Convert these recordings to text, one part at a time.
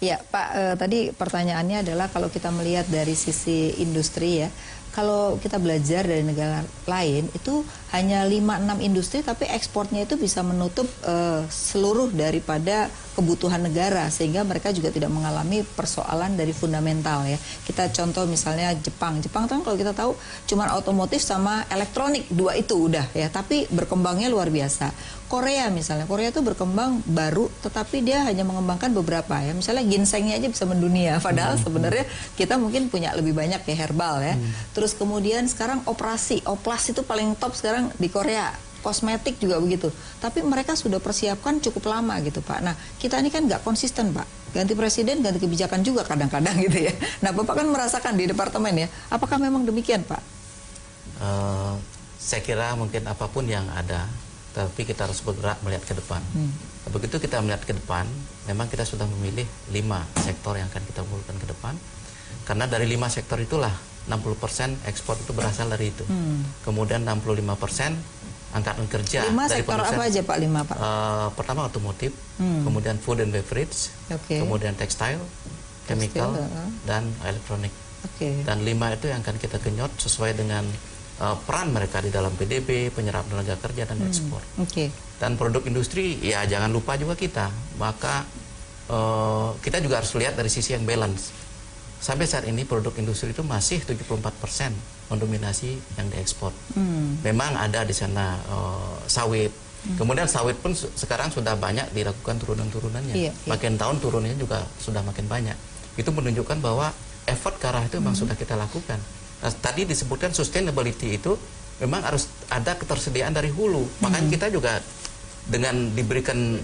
Ya, Pak, tadi pertanyaannya adalah kalau kita melihat dari sisi industri ya, kalau kita belajar dari negara lain itu hanya 5-6 industri tapi ekspornya itu bisa menutup seluruh daripada kebutuhan negara sehingga mereka juga tidak mengalami persoalan dari fundamental ya. Kita contoh misalnya Jepang. Jepang kan kalau kita tahu cuma otomotif sama elektronik, dua itu udah ya, tapi berkembangnya luar biasa. Korea misalnya, Korea itu berkembang baru tetapi dia hanya mengembangkan beberapa ya. Misalnya ginsengnya aja bisa mendunia padahal sebenarnya kita mungkin punya lebih banyak ya herbal ya. Terus kemudian sekarang oplas itu paling top sekarang di Korea. Kosmetik juga begitu. Tapi mereka sudah persiapkan cukup lama gitu Pak. Nah kita ini kan nggak konsisten Pak. Ganti presiden, ganti kebijakan juga kadang-kadang gitu ya. Nah Bapak kan merasakan di departemen ya. Apakah memang demikian Pak? Saya kira mungkin apapun yang ada, tapi kita harus bergerak melihat ke depan. Begitu kita melihat ke depan, memang kita sudah memilih 5 sektor yang akan kita unggulkan ke depan. Karena dari 5 sektor itulah 60% ekspor itu berasal dari itu. Kemudian 65% angkatan kerja. 5 sektor apa aja Pak? 5 Pak? Pertama otomotif, kemudian food and beverage, kemudian tekstil, chemical, dan elektronik. Dan 5 itu yang akan kita kenyot sesuai dengan peran mereka di dalam PDB, penyerap tenaga kerja, dan ekspor. Dan produk industri, ya jangan lupa juga kita. Maka kita juga harus lihat dari sisi yang balance. Sampai saat ini produk industri itu masih 74% mendominasi yang diekspor. Memang ada di sana sawit. Kemudian sawit pun sekarang sudah banyak dilakukan turunan-turunannya. Makin tahun turunnya juga sudah makin banyak. Itu menunjukkan bahwa effort ke arah itu memang sudah kita lakukan. Nah, tadi disebutkan sustainability itu memang harus ada ketersediaan dari hulu. Makanya kita juga dengan diberikan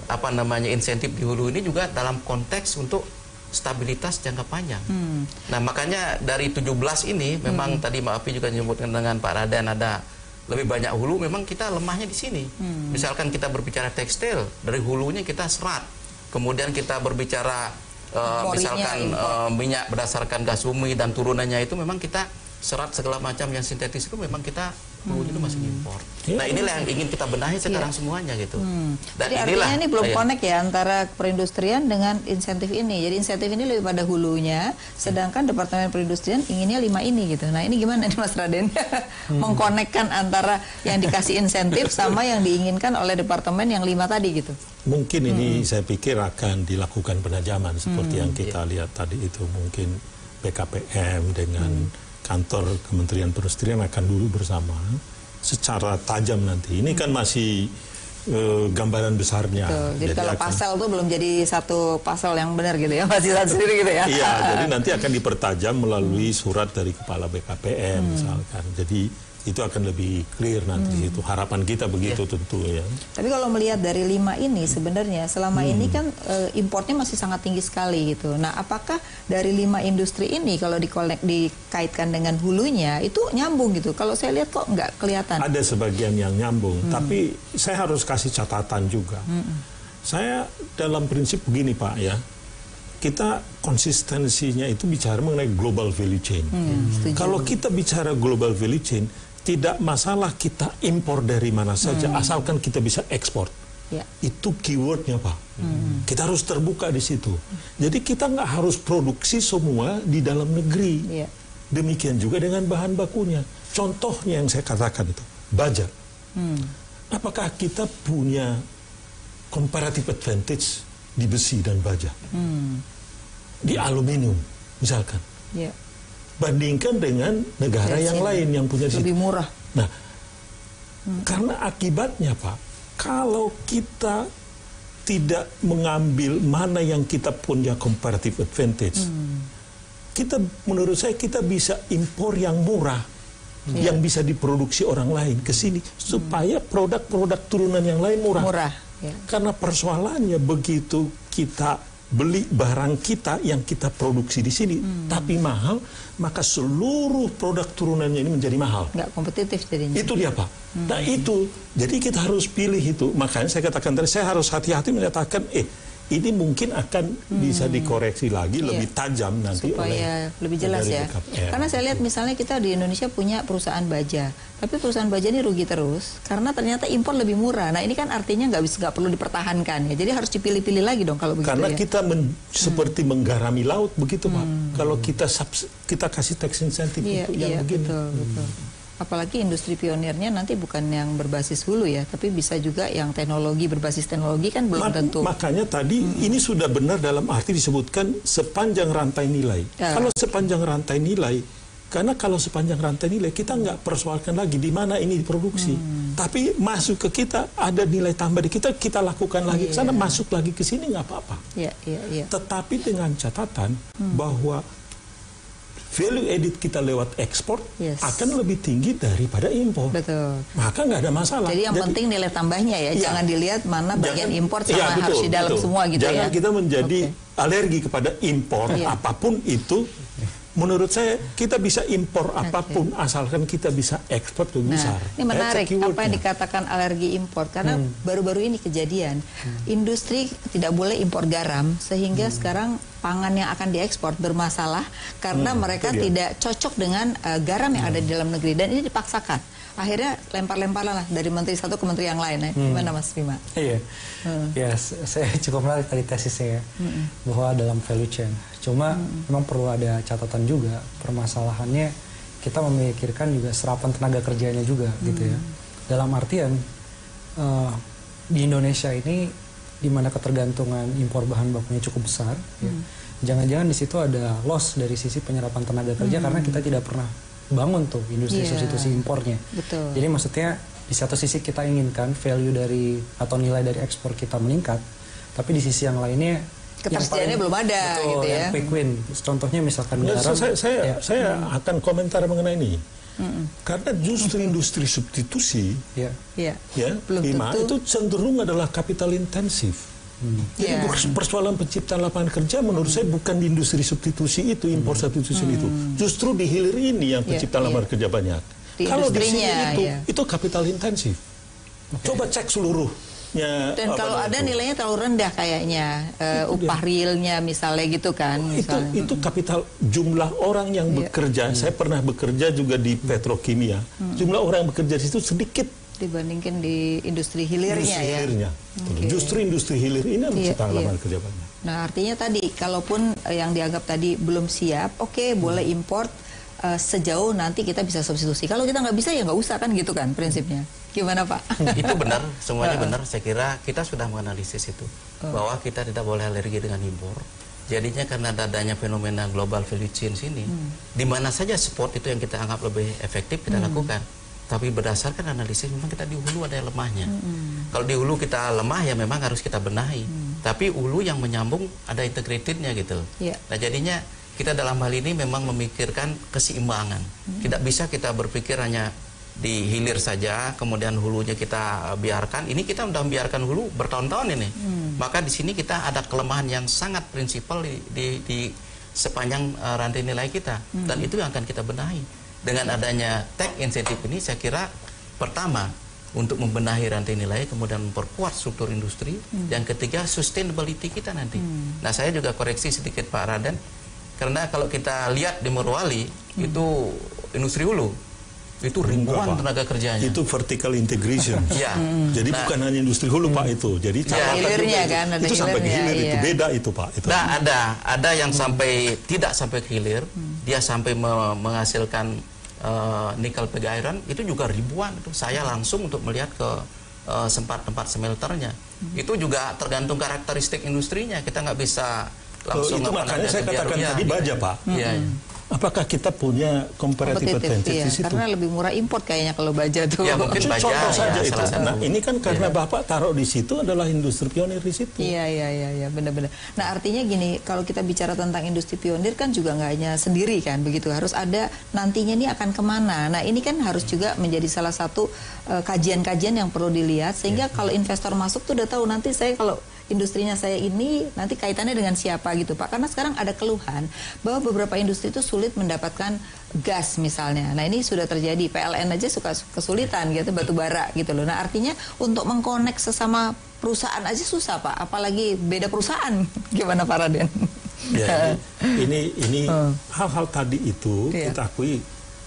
insentif di hulu ini juga dalam konteks untuk stabilitas jangka panjang. Nah makanya dari 17 ini memang tadi Mbak Afi juga menyebutkan dengan Pak Raden ada lebih banyak hulu, memang kita lemahnya di sini. Misalkan kita berbicara tekstil, dari hulunya kita serat. Kemudian kita berbicara misalkan minyak berdasarkan gas bumi dan turunannya itu memang kita serat segala macam yang sintetis itu memang kita hulunya itu masih impor. Nah inilah yang ingin kita benahi sekarang semuanya gitu. Dan jadi artinya ini belum connect ya antara perindustrian dengan insentif ini. Jadi insentif ini lebih pada hulunya, sedangkan Departemen Perindustrian inginnya 5 ini gitu. Nah ini gimana nih Mas Raden? Mengkonekkan antara yang dikasih insentif sama yang diinginkan oleh departemen yang 5 tadi gitu. Mungkin ini saya pikir akan dilakukan penajaman seperti yang kita lihat tadi itu. Mungkin BKPM dengan kantor Kementerian Perindustrian akan dulu bersama secara tajam nanti. Ini kan masih gambaran besarnya. Jadi kalau pasal itu belum jadi satu pasal yang benar gitu ya, masih satu sendiri gitu ya. Iya, jadi nanti akan dipertajam melalui surat dari Kepala BKPM misalkan. Jadi itu akan lebih clear nanti itu. Harapan kita begitu tentu ya. Tapi kalau melihat dari 5 ini sebenarnya selama ini kan importnya masih sangat tinggi sekali gitu. Nah, apakah dari 5 industri ini kalau dikaitkan dengan hulunya itu nyambung gitu? Kalau saya lihat kok nggak kelihatan. Ada sebagian yang nyambung, tapi saya harus kasih catatan juga. Saya dalam prinsip begini Pak ya. Kita konsistensinya itu bicara mengenai global value chain. Kalau kita bicara global value chain, tidak masalah kita impor dari mana saja, asalkan kita bisa ekspor. Itu keywordnya Pak. Kita harus terbuka di situ. Jadi kita nggak harus produksi semua di dalam negeri. Demikian juga dengan bahan bakunya. Contohnya yang saya katakan itu, baja. Apakah kita punya comparative advantage di besi dan baja, di aluminium misalkan, bandingkan dengan negara yang lain yang punya lebih murah. Nah, karena akibatnya Pak, kalau kita tidak mengambil mana yang kita punya comparative advantage, kita menurut saya kita bisa impor yang murah, yang bisa diproduksi orang lain ke sini supaya produk-produk turunan yang lain murah. Karena persoalannya begitu kita beli barang kita yang kita produksi di sini tapi mahal, maka seluruh produk turunannya ini menjadi mahal. Nggak kompetitif jadinya. Itu dia Pak. Nah itu, jadi kita harus pilih itu. Makanya saya katakan tadi, saya harus hati-hati menyatakan, ini mungkin akan bisa dikoreksi lagi lebih tajam nanti supaya lebih jelas ya. Karena saya lihat misalnya kita di Indonesia punya perusahaan baja, tapi perusahaan baja ini rugi terus karena ternyata impor lebih murah. Nah ini kan artinya nggak perlu dipertahankan ya. Jadi harus dipilih-pilih lagi dong kalau begitu. Karena kita seperti menggarami laut begitu Pak. Kalau kita kasih tax insentif untuk yang begini. Betul. Apalagi industri pionirnya nanti bukan yang berbasis hulu ya, tapi bisa juga yang teknologi berbasis teknologi kan belum tentu. Makanya tadi ini sudah benar dalam arti disebutkan sepanjang rantai nilai. Kalau sepanjang rantai nilai, karena kalau sepanjang rantai nilai kita nggak persoalkan lagi di mana ini diproduksi, tapi masuk ke kita ada nilai tambah di kita lakukan lagi ke sana, masuk lagi ke sini nggak apa-apa. Tetapi dengan catatan bahwa value added kita lewat ekspor akan lebih tinggi daripada impor. Betul. Maka nggak ada masalah. Jadi yang penting nilai tambahnya ya, jangan dilihat mana bagian impor sama harus di dalam semua gitu jangan ya. Kita menjadi alergi kepada impor apapun itu. Menurut saya kita bisa impor apapun asalkan kita bisa ekspor lebih besar. Ini menarik apa yang dikatakan alergi impor karena baru-baru ini kejadian industri tidak boleh impor garam sehingga sekarang pangan yang akan diekspor bermasalah karena mereka tidak cocok dengan garam yang ada di dalam negeri dan ini dipaksakan. Akhirnya lempar-lemparan lah dari menteri satu ke menteri yang lain. Gimana Mas Bima? Iya, ya saya cukup menarik tadi tesisnya ya, bahwa dalam value chain. Cuma memang perlu ada catatan juga, permasalahannya kita memikirkan juga serapan tenaga kerjanya juga gitu ya. Dalam artian di Indonesia ini di mana ketergantungan impor bahan bakunya cukup besar, jangan-jangan di situ ada loss dari sisi penyerapan tenaga kerja karena kita tidak pernah bangun tuh industri substitusi impornya. Betul. Jadi maksudnya di satu sisi kita inginkan value dari atau nilai dari ekspor kita meningkat, tapi di sisi yang lainnya ketersediaannya belum ada gitu ya. Yang quick win. Contohnya misalkan garam. Saya akan komentar mengenai ini. Karena justru industri substitusi itu cenderung adalah kapital intensif. Jadi persoalan penciptaan lapangan kerja menurut saya bukan di industri substitusi itu, impor substitusi itu. Justru di hilir ini yang penciptaan lapangan kerja banyak. Kalau di sini itu kapital intensif. Coba cek seluruhnya. Dan kalau ada nilainya terlalu rendah kayaknya, upah realnya misalnya gitu kan. Itu kapital jumlah orang yang bekerja. Saya pernah bekerja juga di petrokimia. Jumlah orang yang bekerja di situ sedikit dibandingkan di industri hilirnya Justru industri hilir ini menciptakan lapangan kerja banyak. Nah artinya tadi kalaupun yang dianggap tadi belum siap, boleh import sejauh nanti kita bisa substitusi. Kalau kita nggak bisa ya nggak usah kan gitu kan prinsipnya. Gimana Pak? Itu benar, semuanya benar. Saya kira kita sudah menganalisis itu bahwa kita tidak boleh alergi dengan impor. Jadinya karena adanya fenomena global value chain sini, di mana saja spot itu yang kita anggap lebih efektif kita lakukan. Tapi berdasarkan analisis memang kita di hulu ada yang lemahnya. Kalau di hulu kita lemah ya memang harus kita benahi. Tapi hulu yang menyambung ada integratednya gitu. Nah jadinya kita dalam hal ini memang memikirkan keseimbangan. Tidak bisa kita berpikir hanya di hilir saja, kemudian hulunya kita biarkan. Ini kita sudah membiarkan hulu bertahun-tahun ini. Maka di sini kita ada kelemahan yang sangat prinsipal di sepanjang rantai nilai kita. Dan itu yang akan kita benahi. Dengan adanya tax insentif ini saya kira pertama untuk membenahi rantai nilai, kemudian memperkuat struktur industri, yang ketiga sustainability kita nanti. Nah saya juga koreksi sedikit Pak Raden, karena kalau kita lihat di Morowali itu industri hulu itu ribuan tenaga kerjanya. Itu vertical integration. Jadi bukan hanya industri hulu Pak itu. Jadi hilirnya kan ada itu sampai ke hilir itu beda itu Pak. Itu. Nah ada yang sampai tidak sampai ke hilir, dia sampai menghasilkan nikel pig iron itu juga ribuan. Itu saya langsung untuk melihat ke tempat smelternya. Itu juga tergantung karakteristik industrinya. Kita nggak bisa langsung. Itu makanya saya katakan tadi baja Pak. Apakah kita punya comparative advantage di situ? Karena lebih murah import kayaknya kalau baja tuh. Ya mungkin baja contoh saja itu. Nah ini kan karena Bapak taruh di situ adalah industri pionir di situ. Iya benar-benar. Nah artinya gini, kalau kita bicara tentang industri pionir kan juga nggak hanya sendiri kan begitu. Harus ada nantinya ini akan kemana. Nah ini kan harus juga menjadi salah satu kajian-kajian yang perlu dilihat sehingga kalau investor masuk tuh udah tahu nanti saya kalau industrinya saya ini nanti kaitannya dengan siapa gitu Pak. Karena sekarang ada keluhan bahwa beberapa industri itu sulit sulit mendapatkan gas misalnya. Nah ini sudah terjadi, PLN aja suka kesulitan gitu, batu bara gitu loh. Nah artinya untuk mengkonek sesama perusahaan aja susah Pak, apalagi beda perusahaan. Gimana Pak Raden? Ya, ini hal-hal tadi itu kita akui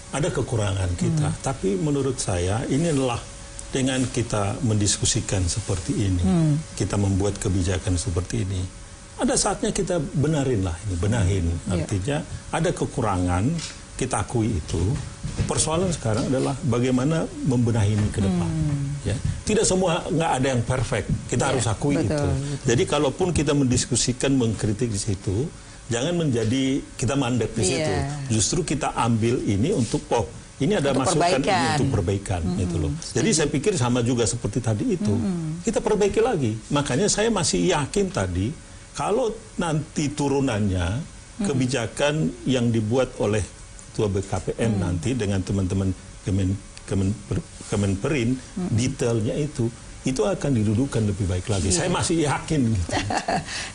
ada kekurangan kita. Tapi menurut saya ini adalah dengan kita mendiskusikan seperti ini, kita membuat kebijakan seperti ini, ada saatnya kita benahin. Artinya ada kekurangan, kita akui itu. Persoalan sekarang adalah bagaimana membenahi ini ke depan. Ya. Tidak semua, nggak ada yang perfect. Kita harus akui itu. Jadi kalaupun kita mendiskusikan, mengkritik di situ, jangan menjadi kita mandek di situ. Justru kita ambil ini untuk ini ada untuk masukan ini untuk perbaikan gitu loh. Jadi saya pikir sama juga seperti tadi itu. Kita perbaiki lagi. Makanya saya masih yakin tadi kalau nanti turunannya kebijakan yang dibuat oleh Ketua BKPM nanti dengan teman-teman Kemenperin, detailnya itu akan didudukan lebih baik lagi. Saya masih yakin. Gitu.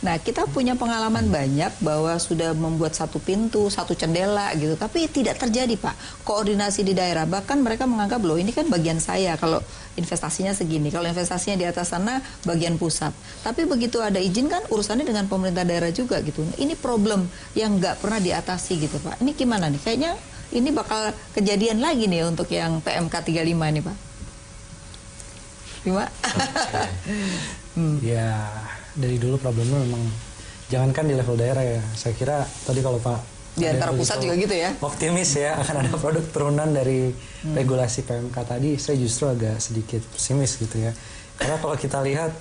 Nah, kita punya pengalaman banyak bahwa sudah membuat satu pintu, satu jendela gitu, tapi tidak terjadi Pak. Koordinasi di daerah, bahkan mereka menganggap loh ini kan bagian saya kalau investasinya segini, kalau investasinya di atas sana bagian pusat. Tapi begitu ada izin kan urusannya dengan pemerintah daerah juga gitu. Ini problem yang nggak pernah diatasi gitu Pak. Ini gimana nih? Kayaknya ini bakal kejadian lagi nih untuk yang PMK 35 nih Pak. Ya, dari dulu problemnya memang jangankan di level daerah ya. Saya kira tadi kalau Pak di antara pusat juga gitu ya. Optimis ya akan ada produk turunan dari regulasi PMK tadi. Saya justru agak sedikit pesimis gitu ya. Karena kalau kita lihat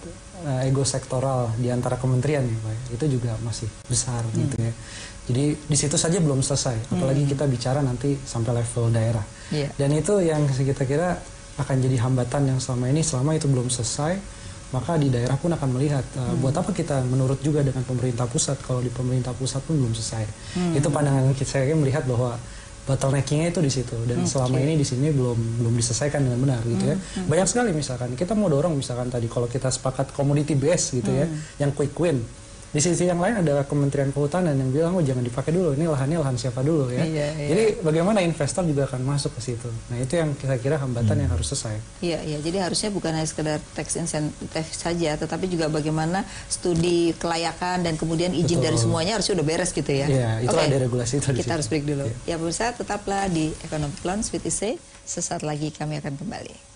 ego sektoral di antara kementerian ya Pak, itu juga masih besar gitu ya. Jadi di situ saja belum selesai. Apalagi kita bicara nanti sampai level daerah. Dan itu yang kita kira akan jadi hambatan yang selama itu belum selesai, maka di daerah pun akan melihat buat apa kita menurut juga dengan pemerintah pusat kalau di pemerintah pusat pun belum selesai. Itu pandangan saya melihat bahwa bottleneckingnya itu di situ dan selama ini di sini belum diselesaikan dengan benar gitu ya. Banyak sekali misalkan kita mau dorong misalkan tadi kalau kita sepakat commodity base gitu ya, yang quick win. Di sisi yang lain adalah Kementerian Kehutanan yang bilang jangan dipakai dulu, ini lahannya lahan siapa dulu ya. Jadi bagaimana investor juga akan masuk ke situ. Nah itu yang kita kira hambatan yang harus selesai. Iya, jadi harusnya bukan hanya sekedar tax incentive saja, tetapi juga bagaimana studi kelayakan dan kemudian izin dari semuanya harusnya udah beres gitu ya. Iya, itulah deregulasi itu. Kita harus break dulu. Ya pemirsa, tetaplah di Economic Lounge with IC. Sesaat lagi kami akan kembali.